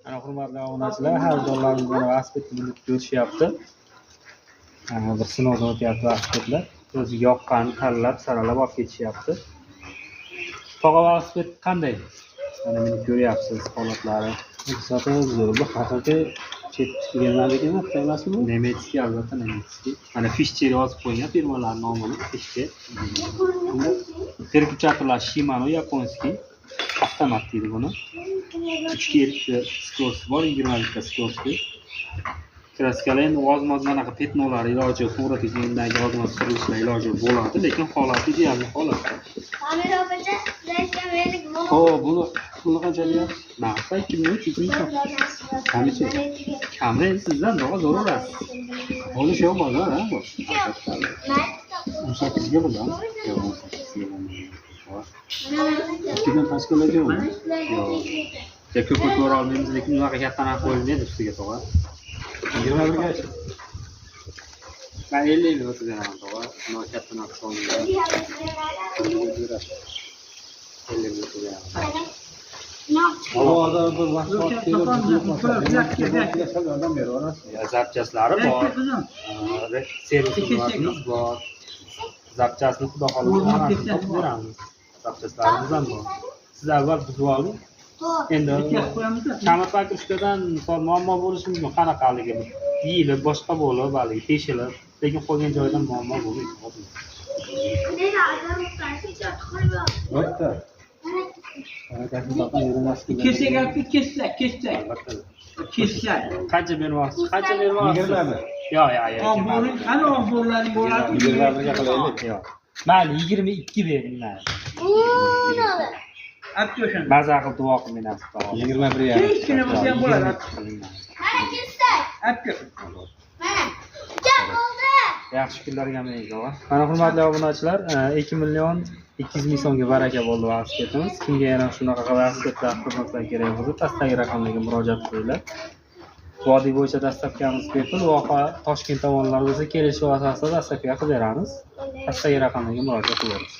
Ana hurmatli obunachilar, har dolarimiz mana velosipedni minib ko'rishyapti. Bir sinovdan o'tyapti velosipedlar. O'ziga yoqqanini tanlab, saralab olib ketishyapti. Tog'a velosiped qanday? Mana minib ko'ryapsiz holatlari. Zaten zo'r. Bu haqiqiy chet kelganlarniki emasmi? Nemetskiy, albatta Nemetskiy. Mana Fischer yozib qo'ygan firmalar nomini Fischer. Переключателlar Shimano yaponskiy. Avtomat deydi buni. 3 skorosti bor, 20 ta skorosti. Kraskalar endi ozmoz manaqa petnolar iloji, to'g'ri tizimdagi ozmoz qurilishlar iloji bo'ladi, lekin holati deyarli holatda. Amir opacha, sizlarga men Buni qancha deyapsiz? Narxi 2000 Qancha? Kamri sizdan daha zo'r olasiz. Olish yo'q bozor, ha bu. 18 ga bo'ladimi? Yo'q, 18 ga. Ikkidan pastgalarga yo'q. Yo'q. Ko'p ko'ra olmaymiz, lekin unaqa katta narx qo'yilmaydi ustiga to'g'ri. 21 gacha. Men 50 ming o'tib beraman to'g'ri. Unaqa katta narx qo'yilmaydi. 50 ming o'tib beraman. Havoda bir vaqt yordam beraverasiz. Zapchaslari bor. Servis xizmatimiz bor. Zapchasini xudo xohlasa topib beramiz. Zapchaslarimiz ham bor. Siz avval buzib oling. Endi kamar pakirishkadan muammo bo'lishi mumkin. Qanaqaligi yeyilib, boshqa bo'lib, haligi teshilib, lekin qolgan joydan muammo bo'lmaydi. Bitta. Kessak. Qancha beryapsiz? Qancha beryapsiz? 20 mi? Yo'q. Qani omborlaring bo'ladi? 21 ga qilaylik. Yo'q. Mayli, 22 bering mayli. Abdushan. Maza qilib duo qilmaysiz to'g'ri. 21 ya. Hech kim bo'lsa ham bo'ladi. Mana kessak. Abdushan. Mana. Gap bo'ldi. Yaxshi kunlarga menga. Mana hurmatli obunachilar, 2 million 200 ming so'mga baraka bo'ldi velosipedimiz. Kimga yana shunaqa velosipedlar xizmatlar kerak bo'lsa, pastdagi raqamlarga murojaat qilinglar. Vodiy bo'yicha dastavkamiz bepul, voha Toshkent tomonlar bo'lsa kelishib asosida dastavka qilib beramiz. Pastdagi raqamlarga murojaat qilamiz.